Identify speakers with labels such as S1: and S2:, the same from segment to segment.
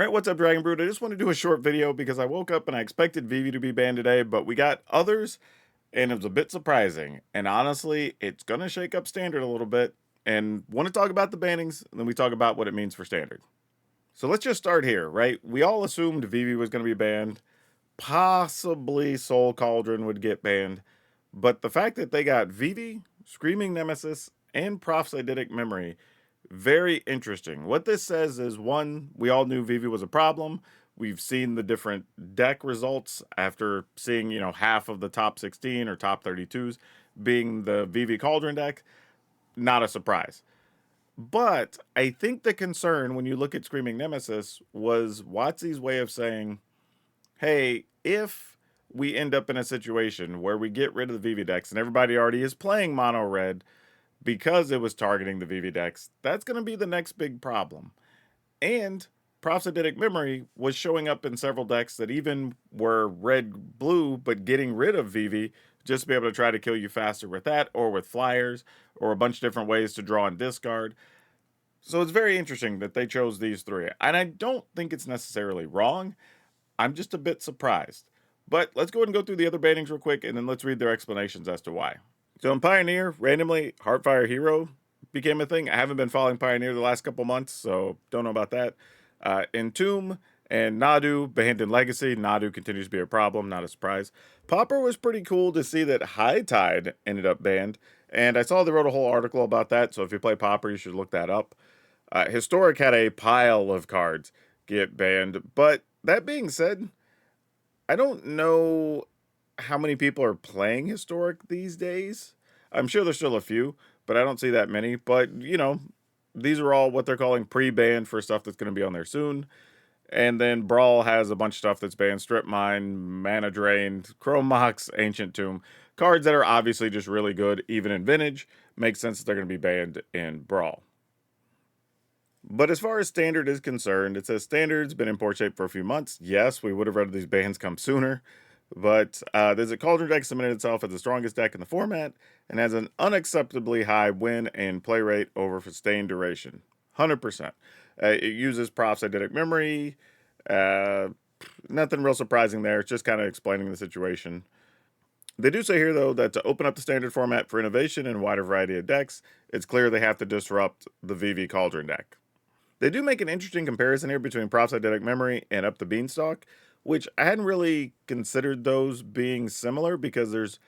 S1: Right, what's up, Dragon Brood? I just want to do a short video because I woke up and I expected Vivi to be banned today, but we got others, and it was a bit surprising. And honestly, it's going to shake up Standard a little bit. And want to talk about the bannings, and then we talk about what it means for Standard. So let's just start here, right? We all assumed Vivi was going to be banned. Possibly Soul Cauldron would get banned. But the fact that they got Vivi, Screaming Nemesis, and Prophesidic Memory, very interesting. What this says is, one, we all knew Vivi was a problem. We've seen the different deck results after seeing, half of the top 16 or top 32s being the Vivi Cauldron deck. Not a surprise. But I think the concern when you look at Screaming Nemesis was WotC's way of saying, hey, if we end up in a situation where we get rid of the Vivi decks and everybody already is playing mono red because it was targeting the Vivi decks, that's going to be the next big problem. And Prophesidic Memory was showing up in several decks that even were red blue, but getting rid of Vivi just to be able to try to kill you faster with that, or with flyers, or a bunch of different ways to draw and discard. So it's very interesting that they chose these three. And I don't think it's necessarily wrong. I'm just a bit surprised. But let's go ahead and go through the other bannings real quick, and then let's read their explanations as to why. So in Pioneer, randomly, Heartfire Hero became a thing. I haven't been following Pioneer the last couple months, so don't know about that. Entomb and Nadu banned in Legacy. Nadu continues to be a problem, not a surprise. Pauper was pretty cool to see that High Tide ended up banned, and I saw they wrote a whole article about that, so if you play Pauper, you should look that up. Historic had a pile of cards get banned, but that being said, I don't know how many people are playing Historic these days. I'm sure there's still a few, but I don't see that many. But, these are all what they're calling pre-banned for stuff that's going to be on there soon. And then Brawl has a bunch of stuff that's banned. Strip Mine, Mana Drained, Chrome Mox, Ancient Tomb. Cards that are obviously just really good, even in Vintage. Makes sense that they're going to be banned in Brawl. But as far as Standard is concerned, it says Standard's been in poor shape for a few months. Yes, we would have read these bans come sooner. But there's a Cauldron deck cemented itself as the strongest deck in the format and has an unacceptably high win and play rate over sustained duration. 100%. It uses Prophesidic Memory. Nothing real surprising there. It's just kind of explaining the situation. They do say here, though, that to open up the Standard format for innovation and a wider variety of decks, it's clear they have to disrupt the VV Cauldron deck. They do make an interesting comparison here between Prophesidic Memory and Up the Beanstalk, which I hadn't really considered those being similar because there's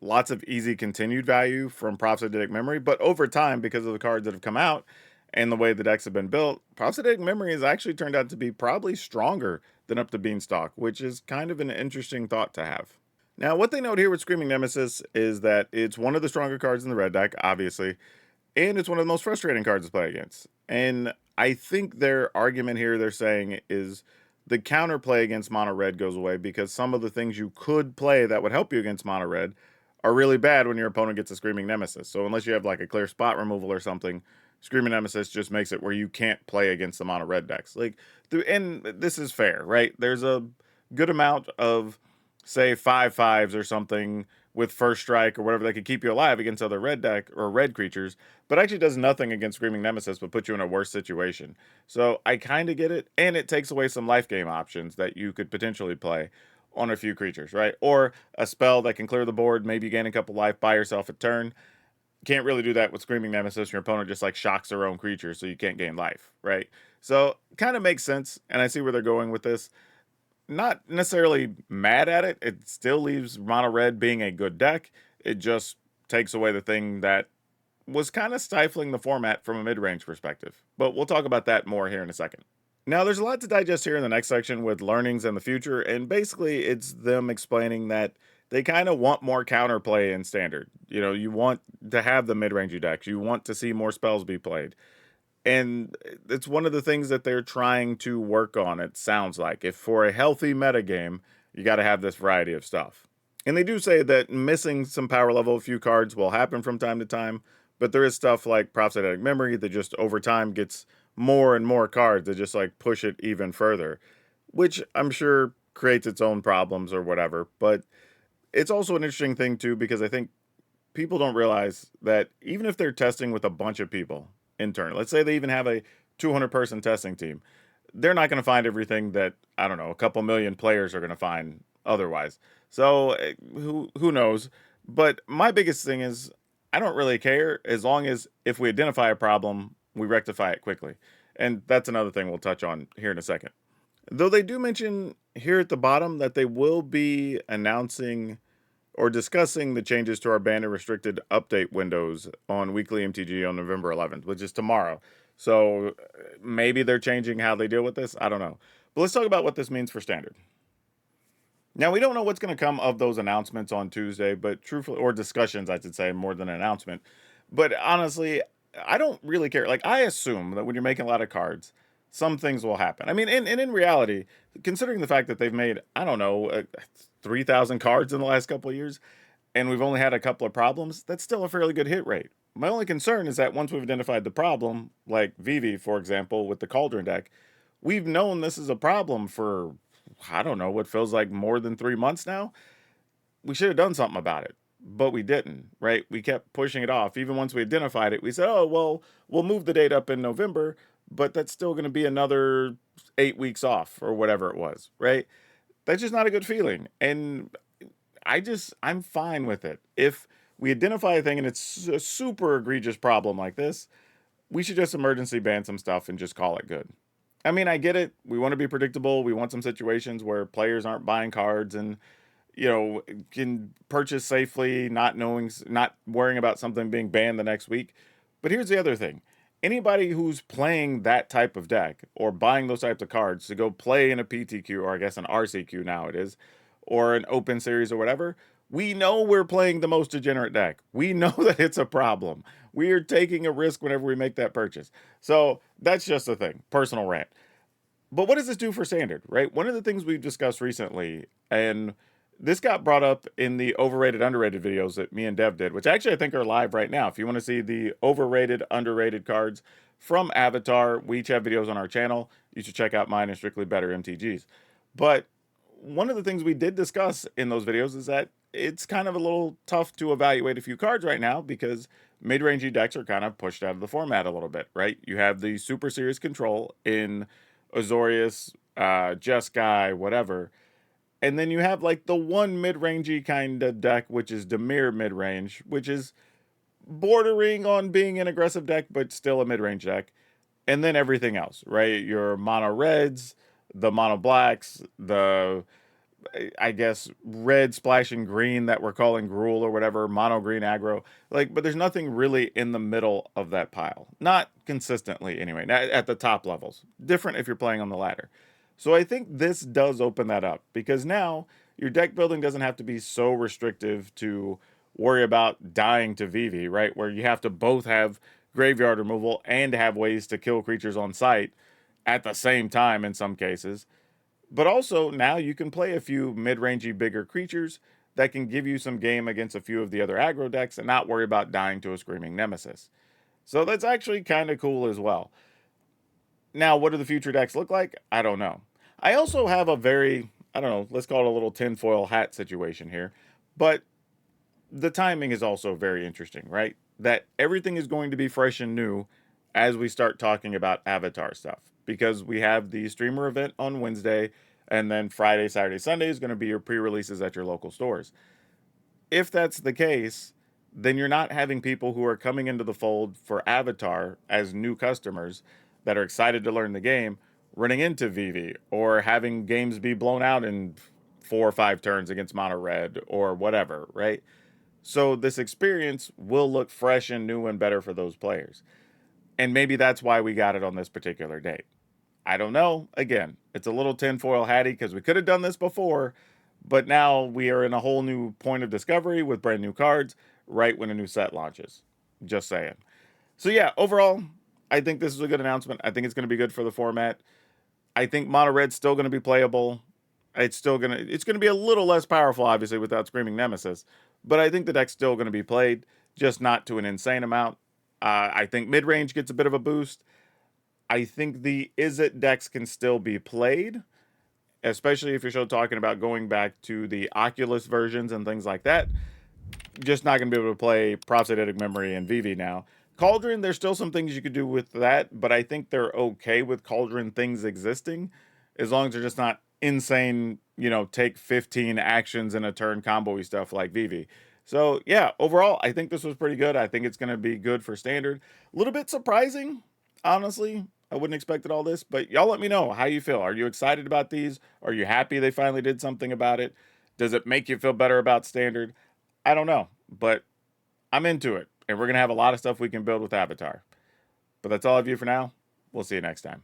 S1: lots of easy continued value from Prophesidic Memory, but over time, because of the cards that have come out and the way the decks have been built, Prophesidic Memory has actually turned out to be probably stronger than Up the Beanstalk, which is kind of an interesting thought to have. Now, what they note here with Screaming Nemesis is that it's one of the stronger cards in the red deck, obviously, and it's one of the most frustrating cards to play against. And I think their argument here, they're saying, is the counterplay against mono red goes away because some of the things you could play that would help you against mono red are really bad when your opponent gets a Screaming Nemesis. So unless you have like a clear spot removal or something, Screaming Nemesis just makes it where you can't play against the mono red decks. And this is fair, right? There's a good amount of, say, 5/5s or something with first strike or whatever that could keep you alive against other red deck or red creatures, but actually does nothing against Screaming Nemesis but put you in a worse situation. So I kind of get it, and it takes away some life game options that you could potentially play on a few creatures, right? Or a spell that can clear the board, maybe gain a couple life by yourself a turn. Can't really do that with Screaming Nemesis. Your opponent just like shocks their own creature, so you can't gain life, right? So kind of makes sense, and I see where they're going with this. Not necessarily mad at it. It still leaves mono red being a good deck. It just takes away the thing that was kind of stifling the format from a mid-range perspective. But we'll talk about that more here in a second. Now, there's a lot to digest here in the next section with learnings and the future, and basically it's them explaining that they kind of want more counterplay in Standard. You want to have the mid-range decks. You want to see more spells be played. And it's one of the things that they're trying to work on, it sounds like. If for a healthy metagame, you got to have this variety of stuff. And they do say that missing some power level, a few cards will happen from time to time, but there is stuff like Prophesidic Memory that just over time gets more and more cards that just like push it even further, which I'm sure creates its own problems or whatever. But it's also an interesting thing too, because I think people don't realize that even if they're testing with a bunch of people in turn, let's say they even have a 200 person testing team, they're not going to find everything that, I don't know, a couple million players are going to find otherwise. So who knows? But my biggest thing is I don't really care as long as if we identify a problem, we rectify it quickly. And that's another thing we'll touch on here in a second. Though they do mention here at the bottom that they will be announcing or discussing the changes to our banned and restricted update windows on weekly MTG on November 11th, which is tomorrow. So maybe they're changing how they deal with this. I don't know. But let's talk about what this means for standard. Now, we don't know what's going to come of those announcements on Tuesday, but truthfully, or discussions, I should say, more than an announcement. But honestly, I don't really care. Like, I assume that when you're making a lot of cards, some things will happen. I mean, and in reality, considering the fact that they've made, I don't know, 3,000 cards in the last couple of years, and we've only had a couple of problems, that's still a fairly good hit rate. My only concern is that once we've identified the problem, like Vivi, for example, with the Cauldron deck, we've known this is a problem for, I don't know, what feels like more than 3 months now. We should have done something about it, but we didn't, right? We kept pushing it off. Even once we identified it, we said, oh, well, we'll move the date up in November, but that's still going to be another 8 weeks off or whatever it was, right? That's just not a good feeling. And I'm fine with it. If we identify a thing and it's a super egregious problem like this, we should just emergency ban some stuff and just call it good. I mean, I get it. We want to be predictable. We want some situations where players aren't buying cards and, can purchase safely, not worrying about something being banned the next week. But here's the other thing. Anybody who's playing that type of deck or buying those types of cards to go play in a PTQ, or I guess an RCQ now it is, or an open series or whatever, we know we're playing the most degenerate deck. We know that it's a problem. We are taking a risk whenever we make that purchase. So that's just a thing. Personal rant. But what does this do for standard, right? One of the things we've discussed recently, and this got brought up in the overrated, underrated videos that me and Dev did, which actually I think are live right now. If you want to see the overrated, underrated cards from Avatar, we each have videos on our channel. You should check out mine and Strictly Better MTGs. But one of the things we did discuss in those videos is that it's kind of a little tough to evaluate a few cards right now because mid-rangey decks are kind of pushed out of the format a little bit, right? You have the super serious control in Azorius, Jeskai, whatever. And then you have like the one mid-rangey kind of deck, which is Dimir mid-range, which is bordering on being an aggressive deck, but still a mid-range deck. And then everything else, right? Your mono reds, the mono blacks, the, I guess, red splashing green that we're calling Gruul or whatever, mono green aggro. Like, but there's nothing really in the middle of that pile. Not consistently, anyway, at the top levels. Different if you're playing on the ladder. So I think this does open that up because now your deck building doesn't have to be so restrictive to worry about dying to Vivi, right? Where you have to both have graveyard removal and have ways to kill creatures on site at the same time in some cases. But also now you can play a few mid-rangey bigger creatures that can give you some game against a few of the other aggro decks and not worry about dying to a screaming nemesis. So that's actually kind of cool as well. Now, what do the future decks look like? I don't know. I also have a very, I don't know, let's call it a little tinfoil hat situation here. But the timing is also very interesting, right? That everything is going to be fresh and new as we start talking about Avatar stuff. Because we have the streamer event on Wednesday, and then Friday, Saturday, Sunday is going to be your pre-releases at your local stores. If that's the case, then you're not having people who are coming into the fold for Avatar as new customers that are excited to learn the game running into Vivi or having games be blown out in 4 or 5 turns against mono red or whatever, right? So this experience will look fresh and new and better for those players. And maybe that's why we got it on this particular date. I don't know. Again, it's a little tinfoil hatty because we could have done this before, but now we are in a whole new point of discovery with brand new cards right when a new set launches. Just saying. So yeah, overall, I think this is a good announcement. I think it's going to be good for the format. I think mono red's still going to be playable. It's going to be a little less powerful, obviously, without Screaming Nemesis. But I think the deck's still going to be played, just not to an insane amount. I think mid-range gets a bit of a boost. I think the Izzet decks can still be played, especially if you're still talking about going back to the Oculus versions and things like that. Just not going to be able to play Prosthetic Memory and Vivi now. Cauldron, there's still some things you could do with that, but I think they're okay with Cauldron things existing as long as they're just not insane, take 15 actions in a turn combo-y stuff like Vivi. So, yeah, overall, I think this was pretty good. I think it's going to be good for standard. A little bit surprising, honestly. I wouldn't expected all this, but y'all let me know how you feel. Are you excited about these? Are you happy they finally did something about it? Does it make you feel better about standard? I don't know, but I'm into it, and we're going to have a lot of stuff we can build with Avatar. But that's all I have you for now. We'll see you next time.